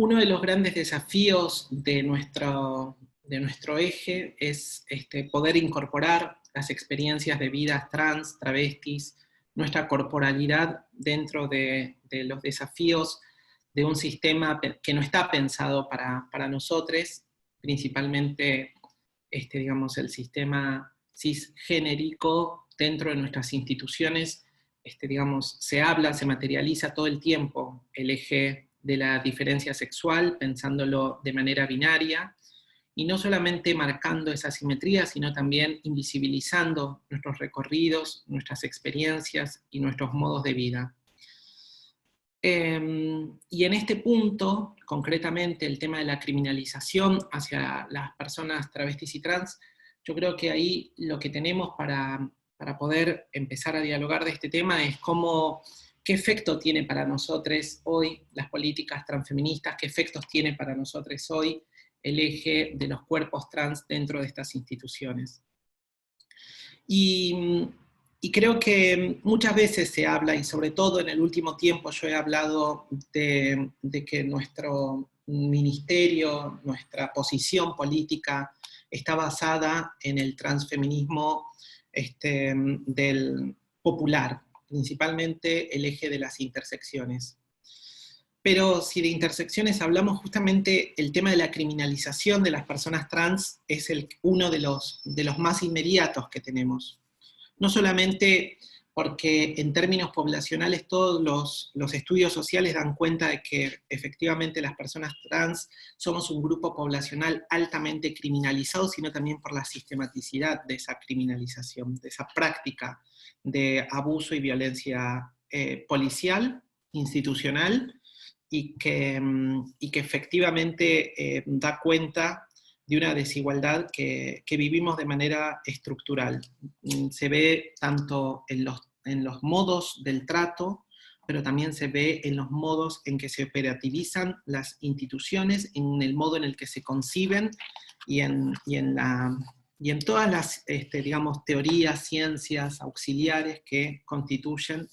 Uno de los grandes desafíos de nuestro eje es poder incorporar las experiencias de vidas trans, travestis, nuestra corporalidad dentro de los desafíos de un sistema que no está pensado para nosotros, principalmente digamos, el sistema cisgénerico dentro de nuestras instituciones. Digamos, se habla, se materializa todo el tiempo el eje de la diferencia sexual, pensándolo de manera binaria, y no solamente marcando esa simetría, sino también invisibilizando nuestros recorridos, nuestras experiencias y nuestros modos de vida. Y en este punto, concretamente, el tema de la criminalización hacia las personas travestis y trans, yo creo que ahí lo que tenemos para poder empezar a dialogar de este tema es qué efecto tiene para nosotros hoy las políticas transfeministas, qué efectos tiene para nosotros hoy el eje de los cuerpos trans dentro de estas instituciones. Y creo que muchas veces se habla, y sobre todo en el último tiempo yo he hablado de que nuestro ministerio, nuestra posición política está basada en el transfeminismo del popular, principalmente el eje de las intersecciones. Pero si de intersecciones hablamos, justamente el tema de la criminalización de las personas trans es uno de los más inmediatos que tenemos. No solamente porque en términos poblacionales todos los estudios sociales dan cuenta de que efectivamente las personas trans somos un grupo poblacional altamente criminalizado, sino también por la sistematicidad de esa criminalización, de esa práctica de abuso y violencia policial, institucional, y que efectivamente da cuenta de una desigualdad que vivimos de manera estructural. Se ve tanto en los modos del trato, pero también se ve en los modos en que se operativizan las instituciones, en el modo en el que se conciben y en todas las, digamos, teorías, ciencias auxiliares que constituyen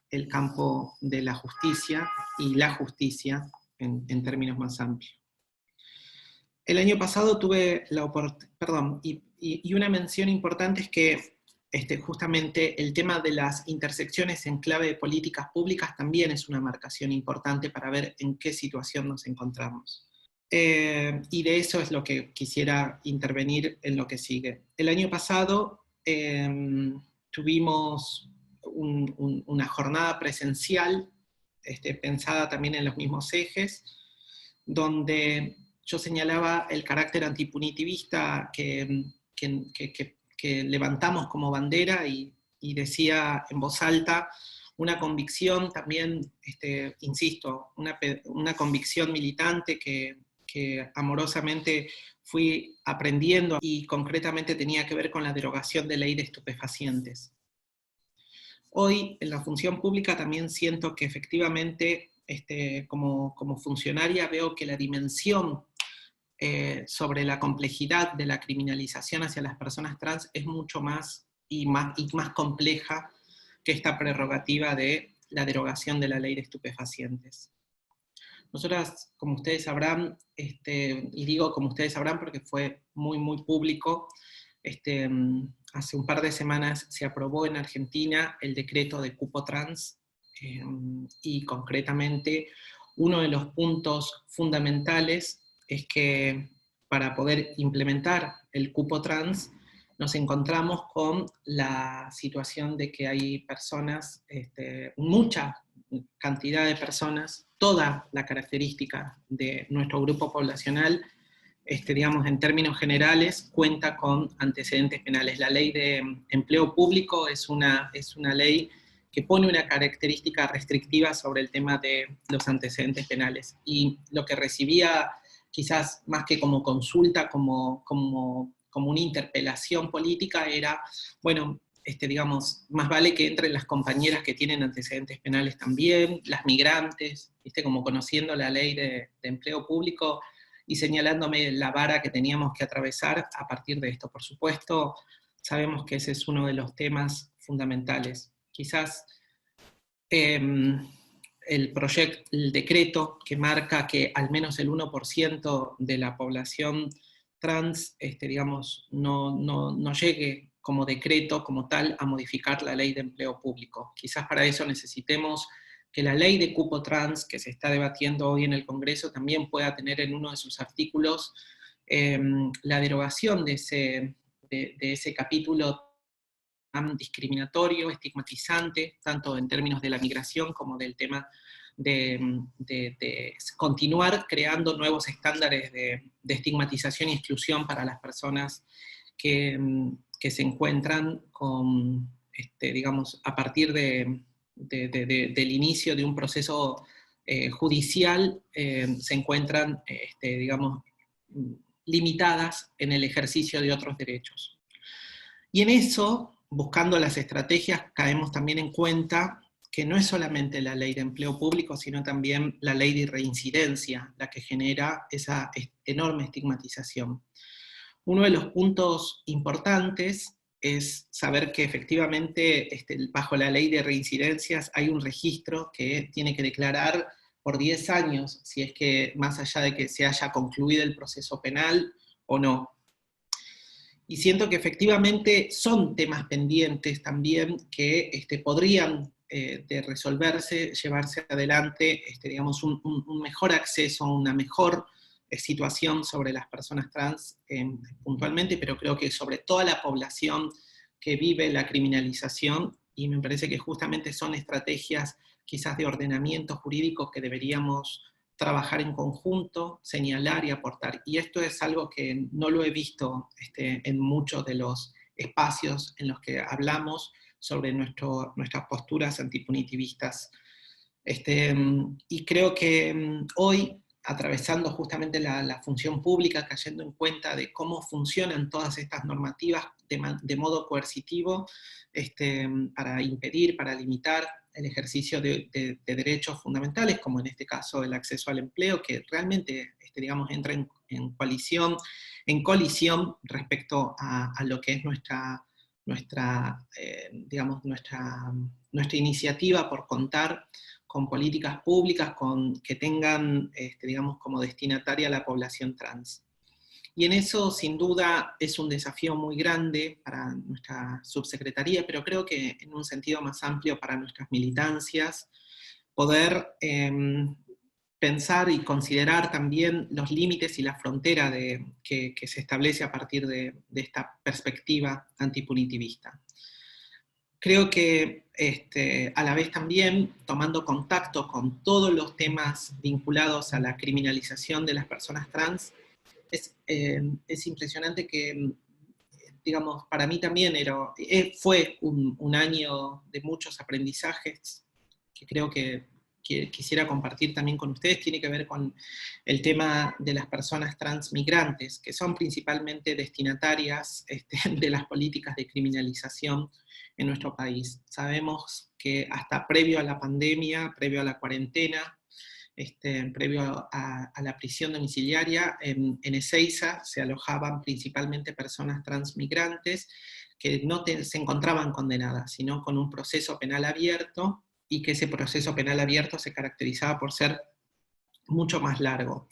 el campo de la justicia y la justicia en términos más amplios. El año pasado tuve la oportunidad, y una mención importante es que justamente el tema de las intersecciones en clave de políticas públicas también es una marcación importante para ver en qué situación nos encontramos. Y de eso es lo que quisiera intervenir en lo que sigue. El año pasado tuvimos una jornada presencial, pensada también en los mismos ejes, donde yo señalaba el carácter antipunitivista que levantamos como bandera y decía en voz alta una convicción también, insisto, una convicción militante que amorosamente fui aprendiendo y concretamente tenía que ver con la derogación de ley de estupefacientes. Hoy en la función pública también siento que efectivamente como funcionaria veo que la dimensión sobre la complejidad de la criminalización hacia las personas trans es mucho más compleja que esta prerrogativa de la derogación de la ley de estupefacientes. Nosotras, como ustedes sabrán, y digo como ustedes sabrán porque fue muy, muy público, hace un par de semanas se aprobó en Argentina el decreto de cupo trans, y concretamente uno de los puntos fundamentales es que para poder implementar el cupo trans nos encontramos con la situación de que hay personas, mucha cantidad de personas, toda la característica de nuestro grupo poblacional, digamos, en términos generales, cuenta con antecedentes penales. La ley de empleo público es una ley que pone una característica restrictiva sobre el tema de los antecedentes penales. Y lo que recibía, quizás más que como consulta, como una interpelación política, era, bueno, digamos, más vale que entren las compañeras que tienen antecedentes penales también, las migrantes, como conociendo la ley de empleo público, y señalándome la vara que teníamos que atravesar a partir de esto. Por supuesto, sabemos que ese es uno de los temas fundamentales. Quizás el decreto que marca que al menos el 1% de la población trans, digamos, no llegue como decreto, como tal, a modificar la ley de empleo público. Quizás para eso necesitemos que la ley de cupo trans, que se está debatiendo hoy en el Congreso, también pueda tener en uno de sus artículos la derogación de ese capítulo tan discriminatorio, estigmatizante, tanto en términos de la migración como del tema de continuar creando nuevos estándares de estigmatización y exclusión para las personas que se encuentran con, digamos, a partir del inicio de un proceso judicial, se encuentran, digamos, limitadas en el ejercicio de otros derechos. Y en eso, buscando las estrategias, caemos también en cuenta que no es solamente la ley de empleo público, sino también la ley de reincidencia la que genera esa enorme estigmatización. Uno de los puntos importantes es saber que efectivamente bajo la ley de reincidencias hay un registro que tiene que declarar por 10 años si es que más allá de que se haya concluido el proceso penal o no. Y siento que efectivamente son temas pendientes también que podrían de resolverse, llevarse adelante, digamos, un mejor acceso, una mejor situación sobre las personas trans puntualmente, pero creo que sobre toda la población que vive la criminalización, y me parece que justamente son estrategias quizás de ordenamiento jurídico que deberíamos trabajar en conjunto, señalar y aportar. Y esto es algo que no lo he visto en muchos de los espacios en los que hablamos sobre nuestras posturas antipunitivistas. Y creo que hoy, atravesando justamente la función pública, cayendo en cuenta de cómo funcionan todas estas normativas de modo coercitivo, para impedir, para limitar el ejercicio de derechos fundamentales, como en este caso el acceso al empleo, que realmente, digamos, entra en colisión respecto a lo que es digamos, nuestra iniciativa por contar con políticas públicas que tengan, digamos, como destinataria a la población trans. Y en eso, sin duda, es un desafío muy grande para nuestra subsecretaría, pero creo que en un sentido más amplio para nuestras militancias, poder pensar y considerar también los límites y la frontera que se establece a partir de esta perspectiva antipunitivista. Creo que a la vez también, tomando contacto con todos los temas vinculados a la criminalización de las personas trans, es impresionante que, digamos, para mí también fue un año de muchos aprendizajes que creo que quisiera compartir también con ustedes. Tiene que ver con el tema de las personas transmigrantes, que son principalmente destinatarias de las políticas de criminalización en nuestro país. Sabemos que hasta previo a la pandemia, previo a la cuarentena, previo a la prisión domiciliaria, en Ezeiza se alojaban principalmente personas transmigrantes que no se encontraban condenadas, sino con un proceso penal abierto, y que ese proceso penal abierto se caracterizaba por ser mucho más largo.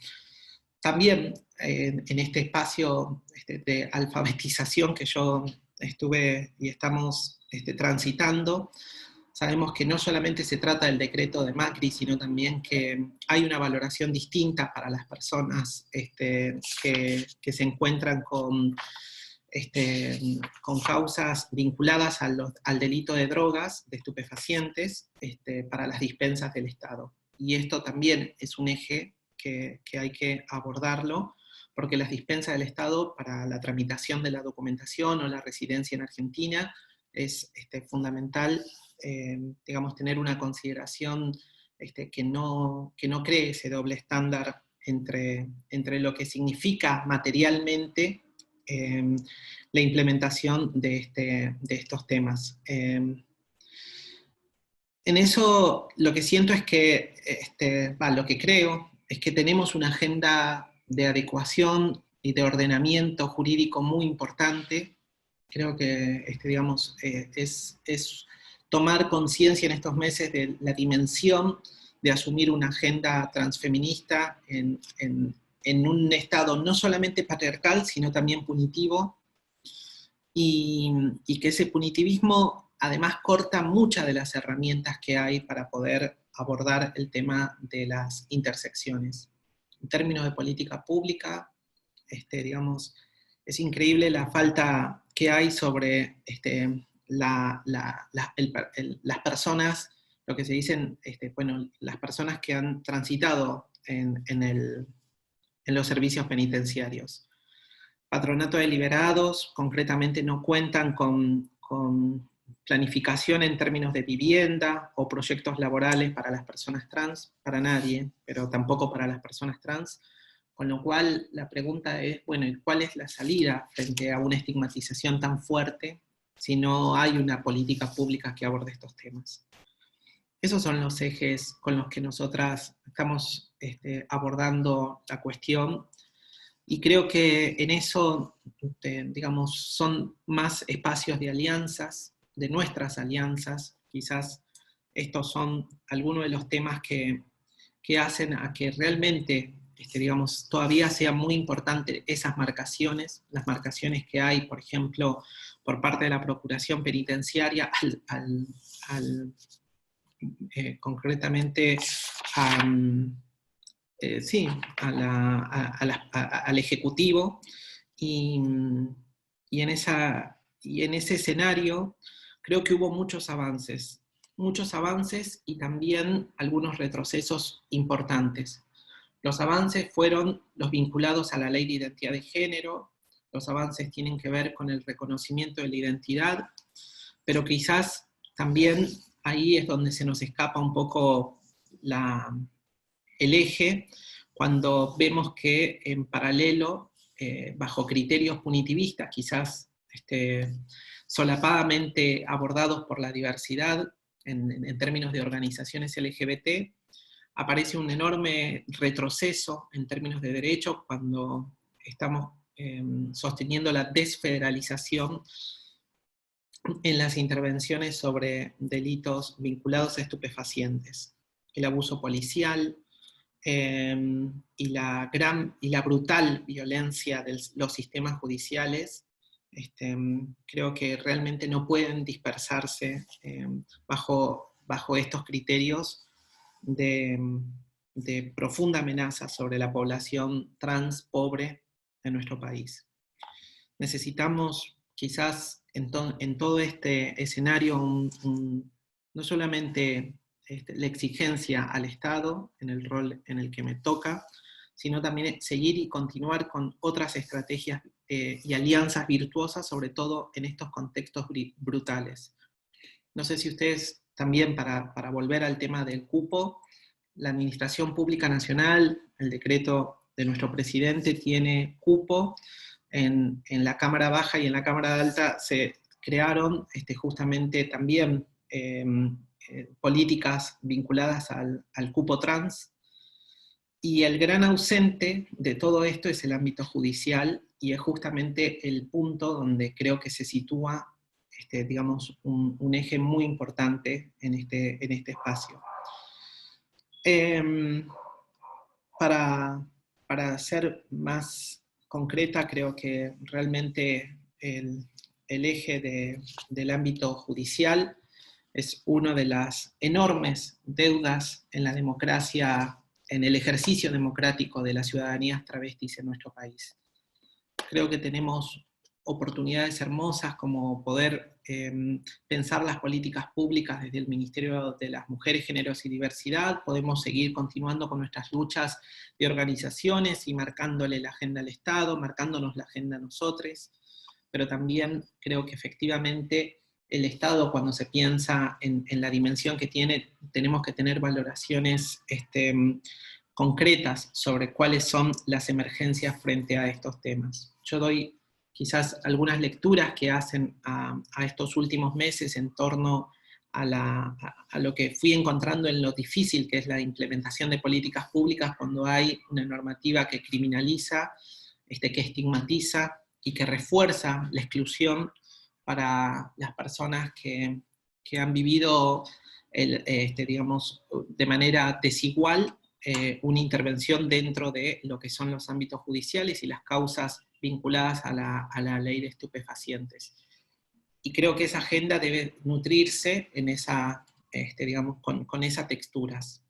También en este espacio de alfabetización que yo estuve y estamos transitando, sabemos que no solamente se trata del decreto de Macri, sino también que hay una valoración distinta para las personas que se encuentran con causas vinculadas al delito de drogas, de estupefacientes, para las dispensas del Estado. Y esto también es un eje que hay que abordarlo, porque las dispensas del Estado para la tramitación de la documentación o la residencia en Argentina es fundamental, digamos, tener una consideración que no cree ese doble estándar entre lo que significa materialmente la implementación de estos temas. En eso lo que siento es que, lo que creo es que tenemos una agenda de adecuación y de ordenamiento jurídico muy importante. Creo que, digamos, es tomar conciencia en estos meses de la dimensión de asumir una agenda transfeminista en un Estado no solamente patriarcal, sino también punitivo, y que ese punitivismo además corta muchas de las herramientas que hay para poder abordar el tema de las intersecciones. En términos de política pública, digamos, es increíble la falta que hay sobre las personas, lo que se dicen, bueno, las personas que han transitado en los servicios penitenciarios. Patronato de liberados, concretamente no cuentan con planificación en términos de vivienda o proyectos laborales para las personas trans, para nadie, pero tampoco para las personas trans, con lo cual la pregunta es, bueno, ¿cuál es la salida frente a una estigmatización tan fuerte si no hay una política pública que aborde estos temas? Esos son los ejes con los que nosotras estamos abordando la cuestión, y creo que en eso, digamos, son más espacios de alianzas, de nuestras alianzas. Quizás estos son algunos de los temas que hacen a que realmente, digamos, todavía sea muy importante esas marcaciones, las marcaciones que hay, por ejemplo, por parte de la Procuración Penitenciaria concretamente sí, al Ejecutivo, y en ese escenario creo que hubo muchos avances y también algunos retrocesos importantes. Los avances fueron los vinculados a la Ley de Identidad de Género, los avances tienen que ver con el reconocimiento de la identidad, pero quizás también ahí es donde se nos escapa un poco el eje, cuando vemos que en paralelo, bajo criterios punitivistas, quizás solapadamente abordados por la diversidad en términos de organizaciones LGBT, aparece un enorme retroceso en términos de derechos cuando estamos sosteniendo la desfederalización en las intervenciones sobre delitos vinculados a estupefacientes, el abuso policial, y la brutal violencia de los sistemas judiciales, creo que realmente no pueden dispersarse bajo estos criterios de profunda amenaza sobre la población trans pobre en nuestro país. Necesitamos quizás en todo este escenario no solamente la exigencia al Estado en el rol en el que me toca, sino también seguir y continuar con otras estrategias y alianzas virtuosas, sobre todo en estos contextos brutales. No sé si ustedes también, para volver al tema del cupo, la Administración Pública Nacional, el decreto de nuestro presidente tiene cupo. En la Cámara Baja y en la Cámara Alta se crearon justamente también políticas vinculadas al cupo trans, y el gran ausente de todo esto es el ámbito judicial, y es justamente el punto donde creo que se sitúa, digamos, un eje muy importante en este espacio. Para ser más concreta, creo que realmente el eje del ámbito judicial es una de las enormes deudas en la democracia, en el ejercicio democrático de las ciudadanías travestis en nuestro país. Creo que tenemos oportunidades hermosas como poder pensar las políticas públicas desde el Ministerio de las Mujeres, Géneros y Diversidad. Podemos seguir continuando con nuestras luchas de organizaciones y marcándole la agenda al Estado, marcándonos la agenda a nosotros, pero también creo que efectivamente el Estado, cuando se piensa en la dimensión que tiene, tenemos que tener valoraciones concretas sobre cuáles son las emergencias frente a estos temas. Yo doy quizás algunas lecturas que hacen a estos últimos meses en torno a lo que fui encontrando en lo difícil que es la implementación de políticas públicas cuando hay una normativa que criminaliza, que estigmatiza y que refuerza la exclusión para las personas que han vivido digamos, de manera desigual una intervención dentro de lo que son los ámbitos judiciales y las causas vinculadas a la ley de estupefacientes. Y creo que esa agenda debe nutrirse en digamos, con esas texturas.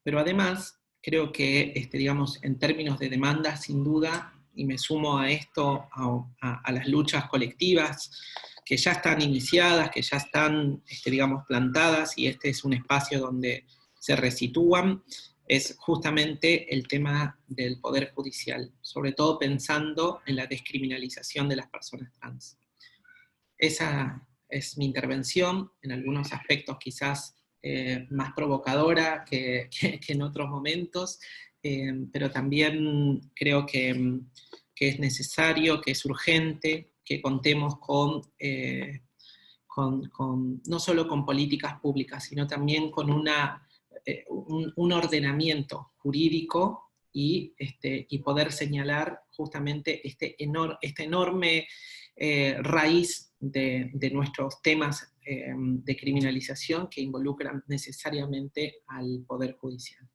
Pero además, creo que, digamos, en términos de demanda, sin duda, y me sumo a esto, a las luchas colectivas que ya están iniciadas, que ya están, digamos, plantadas, y este es un espacio donde se resitúan, es justamente el tema del Poder Judicial, sobre todo pensando en la descriminalización de las personas trans. Esa es mi intervención, en algunos aspectos quizás más provocadora que en otros momentos, pero también creo que es necesario, que es urgente, que contemos no solo con políticas públicas, sino también con un ordenamiento jurídico y poder señalar justamente esta enorme raíz de nuestros temas de criminalización que involucran necesariamente al Poder Judicial.